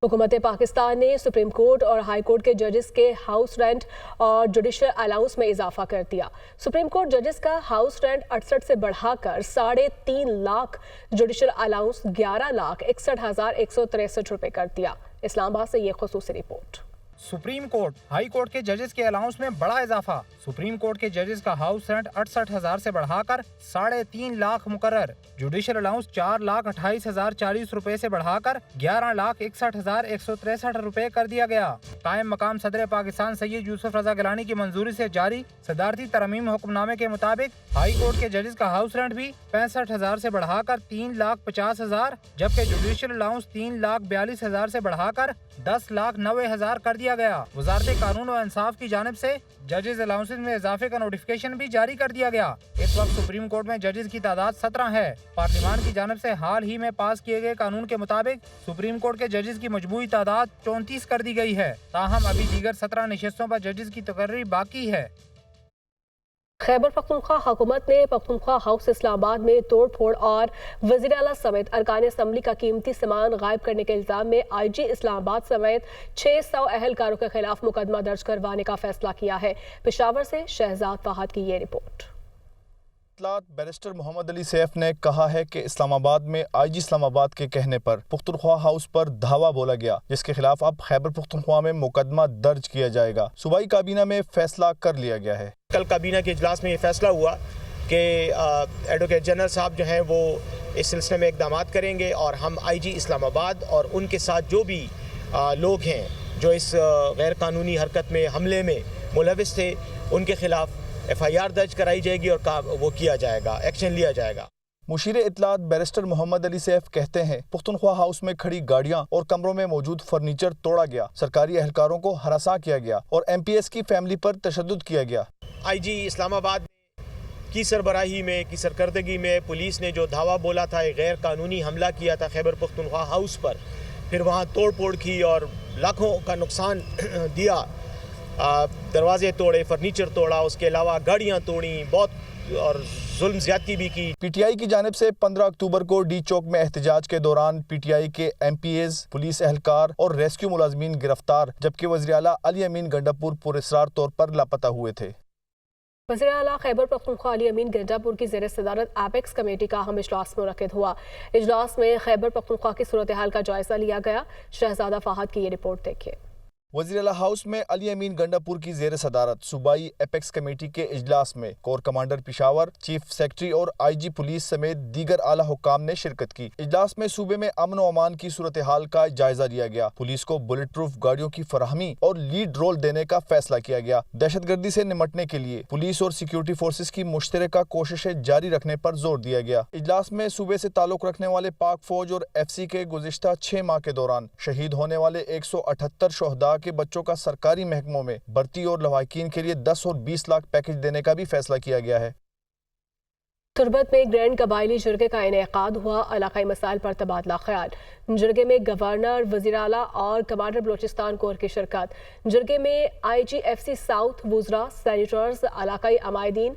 हुकूमत पाकिस्तान ने supreme court और हाई कोर्ट के जजेस के हाउस रेंट और जुडिशल अलाउंस में इजाफा कर दिया। सुप्रीम कोर्ट जजेस का हाउस रेंट 68 से बढ़ाकर 3.5 लाख, जुडिशल अलाउंस 11,61,163 रुपए कर दिया। इस्लामाबाद से ये खुसूसी report. Supreme court, high court के जजेस के अलाउंस में बड़ा इजाफा। सुप्रीम कोर्ट के जजेस का हाउस रेंट 68,000 से बढ़ाकर 3.5 लाख मुकर्रर। जुडिशल अलाउंस 4,28,040 रुपए से बढ़ाकर 11,61,163 रुपए कर दिया गया। कायम मकाम सदर पाकिस्तान सैयद यूसुफ रजा गिलानी की मंजूरी से जारी सदारती तरमीम हुक्मनामे के मुताबिक हाई कोर्ट के जजेस का हाउस रेंट भी 65,000 से बढ़ाकर 3,50,000, जबकि जुडिशल अलाउंस 3,42,000 से बढ़ाकर 10,90,000 कर दिया गया। वजारत कानून और इंसाफ की जानिब से जजेस अलाउंसेस में इजाफे का नोटिफिकेशन भी जारी कर दिया गया। इस वक्त सुप्रीम कोर्ट में जजेस की तादाद 17 है। पार्लियामान की जानिब से हाल ही में पास किए गए कानून के मुताबिक सुप्रीम कोर्ट के जजेस की मजमूई तादाद 34 कर दी गई है। ताहम अभी दीगर 17 नशिस्तों पर जजेस की तकर्री बाकी है। खैबर पख्तूनख्वा हुकूमत ने पख्तूनख्वा हाउस इस्लामाबाद में तोड़ फोड़ और वज़ीर आला समेत अरकान असम्बली का कीमती सामान गायब करने के इल्ज़ाम में IG इस्लामाबाद समेत 600 अहलकारों के खिलाफ मुकदमा दर्ज करवाने का फैसला किया है। पेशावर से शहजाद फहद की ये रिपोर्ट। बैरिस्टर मोहम्मद अली सैफ ने कहा है कि इस्लामाबाद में IG इस्लामाबाद के कहने पर पुख्तनख्वा हाउस पर धावा बोला गया, जिसके खिलाफ अब खैबर पुख्तनख्वा में मुकदमा दर्ज किया जाएगा। सूबाई काबीना में फैसला कर लिया गया है। कल काबीना के इजलास में ये फैसला हुआ कि एडवोकेट जनरल साहब जो हैं वो इस सिलसिले में इकदाम करेंगे और हम IG इस्लामाबाद और उनके साथ जो भी लोग हैं जो इस गैर कानूनी हरकत में हमले में मुलविस थे, उनके खिलाफ FIR दर्ज कराई जाएगी और वो किया जाएगा, एक्शन लिया जाएगा। मुशीर इत्तलात बैरिस्टर मोहम्मद अली सैफ कहते हैं पुख्तनख्वा हाउस में खड़ी गाड़ियां और कमरों में मौजूद फर्नीचर तोड़ा गया, सरकारी एहलकारों को हरासा किया गया और MPS की फैमिली पर तशद्दुद किया गया। IG इस्लामाबाद की सरबराही में, की सरकर्दगी में पुलिस ने जो धावा बोला था, एक गैर कानूनी हमला किया था खैबर पुख्तनख्वा हाउस पर, फिर वहाँ तोड़ फोड़ की और लाखों का नुकसान दिया, दरवाजे तोड़े, फर्नीचर तोड़ा, उसके अलावा गाड़ियाँ तोड़ी, बहुत और जुल्म ज्यादती भी की। PTI की जानिब से 15 अक्टूबर को डी चौक में एहतजाज के दौरान PTI के MPAs, पुलिस एहलकार और रेस्क्यू मुलाजमीन गिरफ्तार, जबकि वज़ीर आला अली अमीन गंडापुर पुरअसरार तौर पर लापता हुए थे। वज़ीर आला खैबर पख्तूनख्वा अली अमीन गंडापुर की ज़ेर सदारत एपेक्स कमेटी का अहम इजलास मुनक्किद हुआ। इजलास में खैबर पख्तूनख्वा की सूरत हाल का जायजा लिया गया। शहजादा फहद की ये रिपोर्ट देखिए। वज़ीर आला हाउस में अली अमीन गंडापुर की ज़ेर सदारत सूबाई एपेक्स कमेटी के इजलास में core commander Peshawar, chief secretary और IG पुलिस समेत दीगर आला हुक्काम ने शिरकत की। इजलास में सूबे में अमन व अमान की सूरत हाल का जायजा लिया गया। पुलिस को बुलेट प्रूफ गाड़ियों की फराहमी और लीड रोल देने का फैसला किया गया। दहशत गर्दी से निमटने के लिए पुलिस और सिक्योरिटी फोर्सेज की मुश्तरका कोशिशें जारी रखने पर जोर दिया गया। इजलास में सूबे से ताल्लुक रखने वाले पाक फौज और FC के गुज़िश्ता 6 माह के दौरान शहीद होने वाले 178 शोहदा के बच्चों का सरकारी महकमों में भर्ती और लवाहिकीन के लिए 10 और 20 लाख पैकेज देने का भी फैसला किया गया है। तुरबत में ग्रैंड कबायली जुर्गे का इनेकाद हुआ। इलाकाई मसाइल पर तबादला ख्याल। जुर्गे में गवर्नर, वज़ीर आला और कमांडर बलोचिस्तान कोर की शिरकत। जुर्गे में IG FC साउथ, वुज़रा, सैनिटर्स, इलाकाई अमायदीन,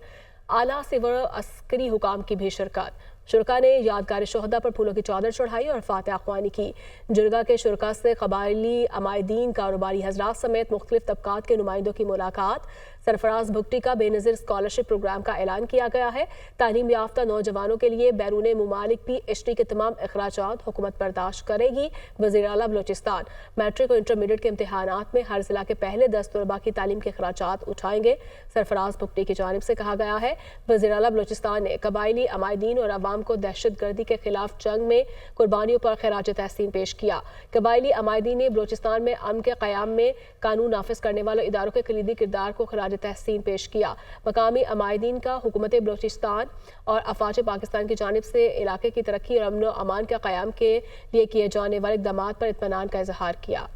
आला सिवर अस्करी हुकाम की भी शिरकत। शुरका ने यादगार शोहदा पर फूलों की चादर चढ़ाई और फातिहा ख्वानी की। जुर्गा के शुरका से कबायली अमायदीन, कारोबारी हजरात समेत मुख्तलिफ तबकात के नुमाइंदों की मुलाकात। सरफराज भुट्टी का बेनज़ीर स्कॉलरशिप प्रोग्राम का ऐलान किया गया है। तालीम याफ्ता नौजवानों के लिए बैरून मुमालिक PhD के तमाम अखराजात हुकूमत बर्दाश्त करेगी। वज़ीर आला बलोचिस्तान मैट्रिक और इंटरमीडिएट के इम्तिहानात में हर जिला के पहले 10 तलबा की तालीम के अखराजात उठाएंगे। सरफराज भुट्टी की जानिब से कहा गया है वज़ीर आला बलोचिस्तान ने कबायली अमायदीन और अवाम को दहशत गर्दी के खिलाफ जंग में कुर्बानियों पर खिराज तहसीन पेश किया। कबायली अमायदीन ने बलोचिस्तान में अमन के क़याम में कानून नाफिज करने वाले इदारों के कलीदी किरदार को खिराज तहसीन पेश किया। मकामी अमायदीन का हुकूमत बलोचिस्तान और अफवाज पाकिस्तान की जानिब से इलाके की तरक्की और अमन व अमान के क़याम के लिए किए जाने वाले इक़दामात पर इत्मीनान का इजहार किया।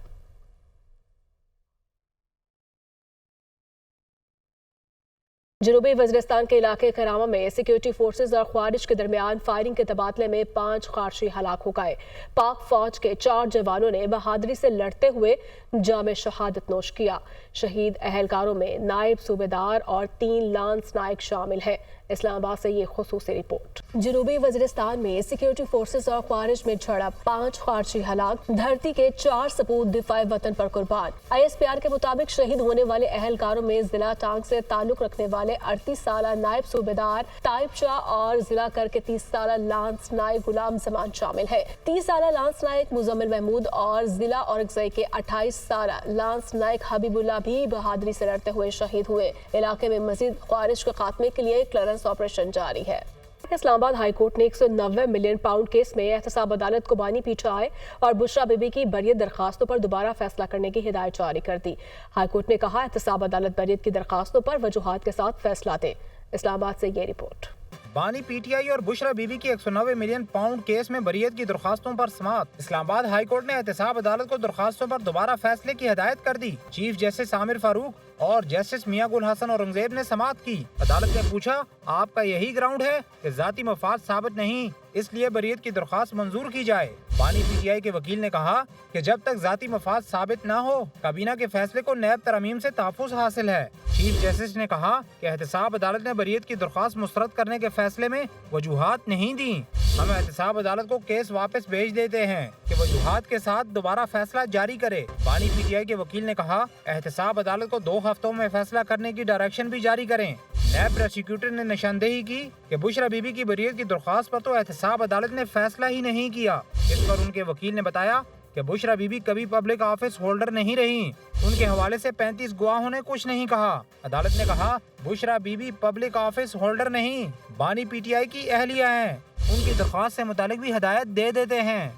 जनूबी वज़ीरिस्तान के इलाके करामा में सिक्योरिटी फोर्सेज और ख्वारिज के दरमियान फायरिंग के तबादले में 5 खारशी हलाक हो गए। पाक फौज के 4 जवानों ने बहादुरी से लड़ते हुए जाम शहादत नोश किया। शहीद अहलकारों में नायब सूबेदार और 3 लांस नायक शामिल हैं। اسلام آباد سے یہ خصوصی رپورٹ۔ جنوبی وزیرستان میں سیکیورٹی فورسز اور خوارج میں جھڑپ، 5 خارجی ہلاک، دھرتی کے 4 سپوت دفاع وطن پر قربان۔ ISPR کے مطابق شہید ہونے والے اہلکاروں میں ضلع ٹانگ سے تعلق رکھنے والے 38 سالہ نائب صوبیدار طائب شاہ اور ضلع کر کے 30 سالہ لانس نائک غلام زمان شامل ہے۔ 30 سالہ لانس نائک مزمل محمود اور ضلع اورکزئی کے 28 سالہ لانس نائک حبیب اللہ بھی بہادری سے لڑتے ہوئے شہید ہوئے۔ علاقے میں مزید خوارج کے خاتمے کے لیے کلیئرنس آپریشن جاری ہے۔ اسلام آباد ہائی کورٹ نے 190 ملین پاؤنڈ کیس میں احتساب عدالت کو بانی پی ٹی آئی اور بشرا بی بی کی بریت درخواستوں پر دوبارہ فیصلہ کرنے کی ہدایت جاری کر دی۔ ہائی کورٹ نے کہا احتساب عدالت بریت کی درخواستوں پر وجوہات کے ساتھ فیصلہ دے۔ اسلام آباد سے یہ رپورٹ۔ بانی پی ٹی آئی اور بشرا بی بی کی 190 ملین پاؤنڈ کیس میں بریت کی درخواستوں پر سماعت۔ اسلام آباد ہائی کورٹ نے احتساب عدالت کو درخواستوں پر دوبارہ فیصلے کی ہدایت کر دی۔ چیف جسٹس عامر فاروق اور جسٹس میاں گل حسن اورنگزیب نے سماعت کی۔ عدالت نے پوچھا، آپ کا یہی گراؤنڈ ہے کہ ذاتی مفاد ثابت نہیں، اس لیے بریت کی درخواست منظور کی جائے؟ بانی پی ٹی آئی کے وکیل نے کہا کہ جب تک ذاتی مفاد ثابت نہ ہو، کابینہ کے فیصلے کو نیب ترمیم سے تحفظ حاصل ہے۔ چیف جسٹس نے کہا کہ احتساب عدالت نے بریت کی درخواست مسترد کرنے کے فیصلے میں وجوہات نہیں دیں۔ ہم احتساب عدالت کو کیس واپس بھیج دیتے ہیں کہ وجوہات کے ساتھ دوبارہ فیصلہ جاری کرے۔ بانی پی ٹی آئی کے وکیل نے کہا احتساب عدالت کو 2 ہفتوں میں فیصلہ کرنے کی ڈائریکشن بھی جاری کریں۔ نیب پروسیکیوٹر نے نشاندہی کی کہ بشرا بی بی کی بریت کی درخواست پر تو احتساب عدالت نے فیصلہ ہی نہیں کیا۔ اس پر ان کے وکیل نے بتایا کہ بشرا بی بی کبھی پبلک آفس ہولڈر نہیں رہی، ان کے حوالے سے 35 گواہوں نے کچھ نہیں کہا۔ عدالت نے کہا Bushra Bibi public office holder نہیں، بانی پی ٹی آئی کی اہلیہ ہیں، ان کی درخواست سے متعلق بھی ہدایت دے دیتے ہیں۔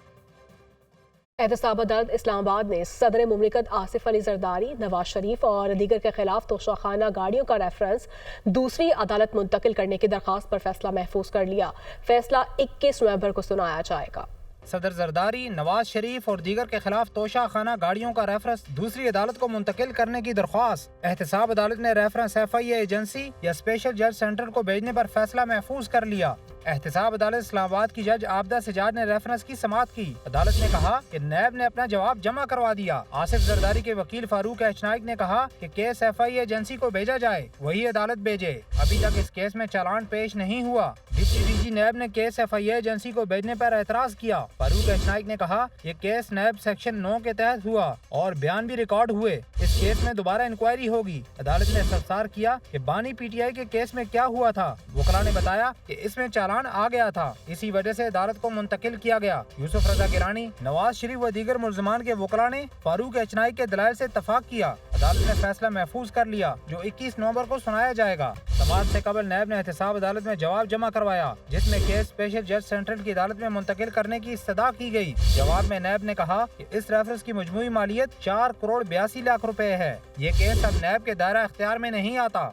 احتساب عدالت اسلام آباد نے صدر مملکت آصف علی زرداری، نواز شریف اور دیگر کے خلاف توشیخانہ گاڑیوں کا ریفرنس دوسری عدالت منتقل کرنے کی درخواست پر فیصلہ محفوظ کر لیا۔ فیصلہ 21 نومبر کو سنایا جائے گا۔ صدر زرداری، نواز شریف اور دیگر کے خلاف توشہ خانہ گاڑیوں کا ریفرنس دوسری عدالت کو منتقل کرنے کی درخواست۔ احتساب عدالت نے ریفرنس FIA ایجنسی یا اسپیشل جج سینٹر کو بھیجنے پر فیصلہ محفوظ کر لیا۔ احتساب عدالت اسلام آباد کی جج عابدہ سجاد نے ریفرنس کی سماعت کی۔ عدالت نے کہا کہ نیب نے اپنا جواب جمع کروا دیا۔ آصف زرداری کے وکیل فاروق ایچ نائک نے کہا کہ کیس FIA ایجنسی کو بھیجا جائے، وہی عدالت بھیجے۔ ابھی تک اس کیس میں چالان پیش نہیں ہوا۔ ڈپٹی DG نیب نے کیس FIA ایجنسی کو بھیجنے پر اعتراض کیا۔ فاروق ایچ نائک نے کہا یہ کیس نیب سیکشن 9 کے تحت ہوا اور بیان بھی ریکارڈ ہوئے، اس کیس میں دوبارہ انکوائری ہوگی۔ عدالت نے استفسار کیا کہ بانی PTI کے کیس میں کیا ہوا تھا۔ وکلاء نے بتایا کہ اس میں چالان آ گیا تھا، اسی وجہ سے عدالت کو منتقل کیا گیا۔ یوسف رضا گیلانی، نواز شریف و دیگر ملزمان کے وکلاء نے فاروق ایچ نائک کے دلائل سے اتفاق کیا۔ عدالت نے فیصلہ محفوظ کر لیا جو 21 نومبر کو سنایا جائے گا۔ سماعت سے قبل نیب نے احتساب عدالت میں جواب جمع کروایا، جس میں کیس اسپیشل جج سینٹرل کی عدالت میں منتقل کرنے کی استدعا کی گئی۔ جواب میں نیب نے کہا کہ اس ریفرنس کی مجموعی مالیت 4 کروڑ 82 لاکھ روپے ہے۔ یہ کیس اب نیب کے دائرہ اختیار میں نہیں آتا۔